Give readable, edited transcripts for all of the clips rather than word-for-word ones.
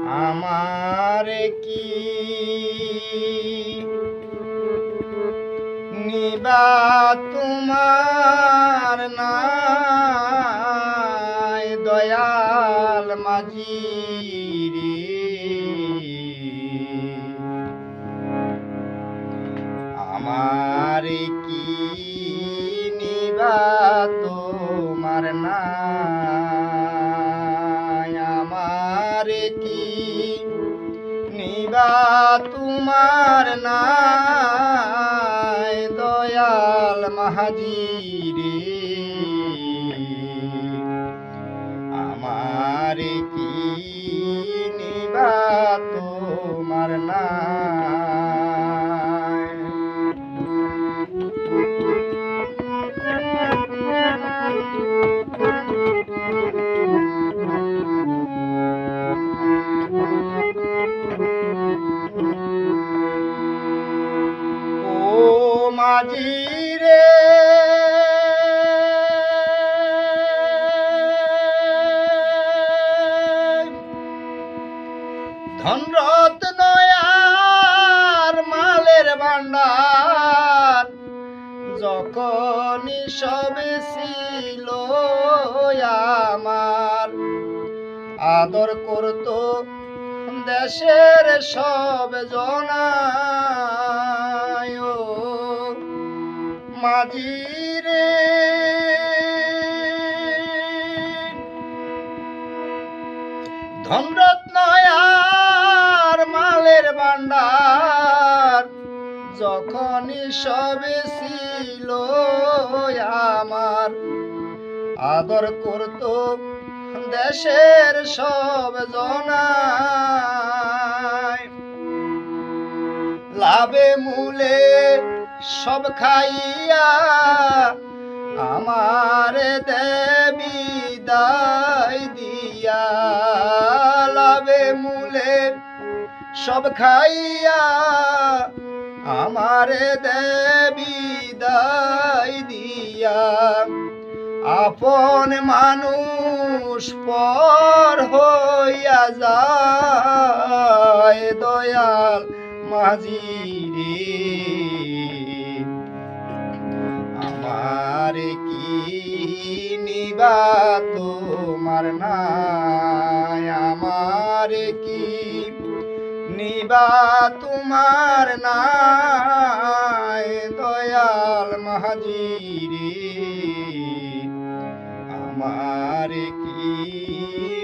আমার কি নিবা তোমার নাই দয়াল মাঝি রে। আমার কি নিবা তোমার নাই, আমার কি নিবা তোমার নাই দয়াল মাঝি রে। আমার কি নিবা তোমার নাই। ও মাঝি রে ধনরত্ন আর মালের ভান্ডার যখনই সবে ছিল আমার, আদর করত দেশের সব জনায়। ও মাঝি রে ধনরত্ন আর মালের ভান্ডার যখনই সবে ছিল আমার, আদর করত দেশের সব জনায়। লাভে মূলে সব খাইয়া আমার দেবী দায় দিয়া, লাভে মূলে সব খাইয়া আমার দেবী দায় দিয়া, আপন মানুষ পর হইয়া যায় দয়াল মাঝি রে। আমার কি নিবা তোমার নাই, আমার কি নিবা তোমার নাই দয়াল মাঝি রে। আমার কি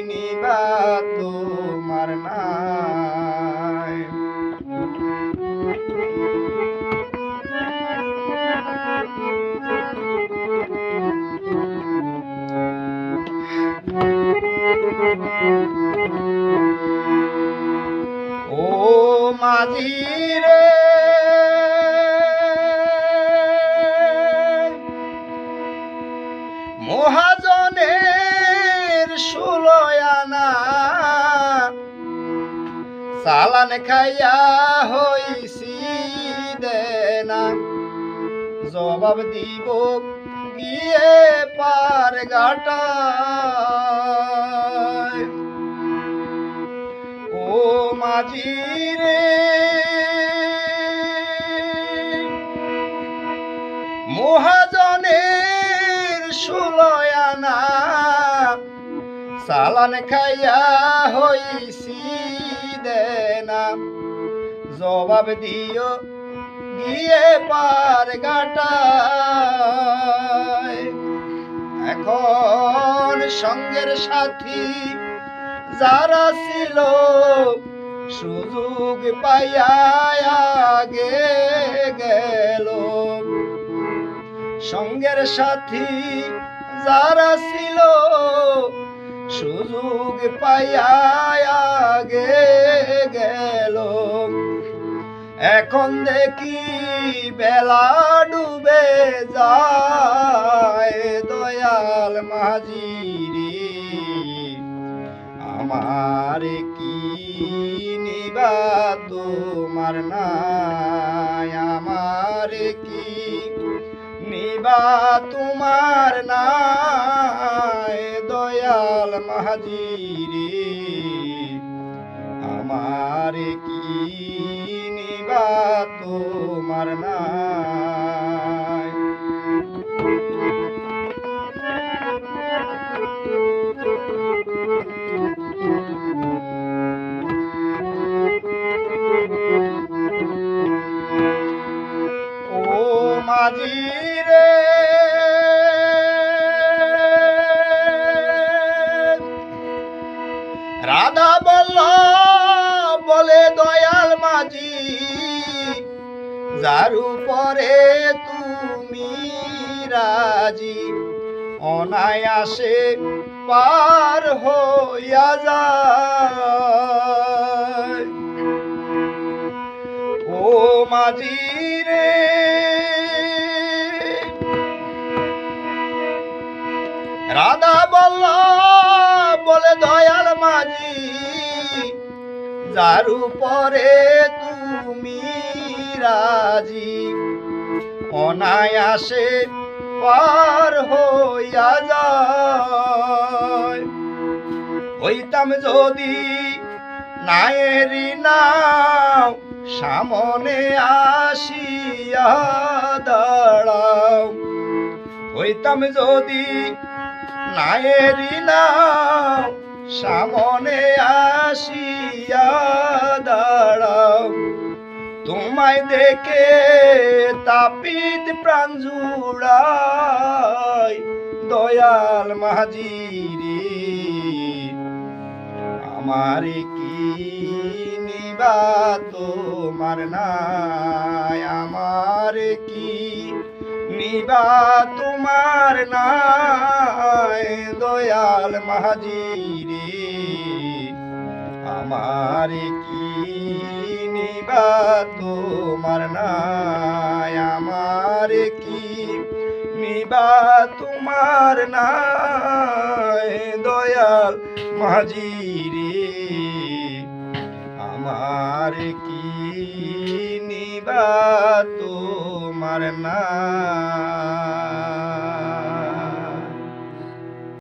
নিবা তোমার নাই। ও মাঝি রে মহাজনের 16 আনা চালান খাইয়া হইছি দেনা, জবাব দিব গিয়ে পার ঘাটায়। ও মাঝি রে মহাজনের 16 আনা চালান খাইয়া হইছি দেনা, জবাব দিও গিয়ে পার ঘাটায়। এখন সঙ্গের সাথী যারা ছিল সুযোগ পাইয়া আগে গেল, সঙ্গের সাথী যারা ছিল সুযোগ পাইয়া আগে গেল। এখন দেখি বেলা ডুবে যায় দয়াল মাঝি রে। আমার কি নিবা তোমার নাই, আমার কি নিবা তোমার নাই দয়াল মাঝি রে। আমার কি নিবা তোমার নাই। ও মাঝি রে রাধা বলল বলে দয়াল মাঝি, যার উপরে তুমি রাজি অনায়াসে পার হইয়া যায়। ও মাঝি রে রাধা বলল বলে দয়াল মাঝি, যার উপরে তুমি রাজি অনায়াসে পার হইয়া যায়। হইতাম যদি নায়েরি নাও, সামনে আসিয়া দাঁড়াও। হইতাম যদি নায়েরি নাও, সামনে আসিয়া দাঁড়াও। তোমায় দেখে তাপিত প্রাণ জুড়াই দয়াল মাঝি রে, আমার কি নিবা তোমার নাই। আমার কি নিবা তোমার নাই দয়াল মাঝি রে, আমার কি নিবা তোমার নাই। আমার কি নিবা তোমার নাই দয়াল মাঝি রে, আমার কি নিবা তোমার নাই।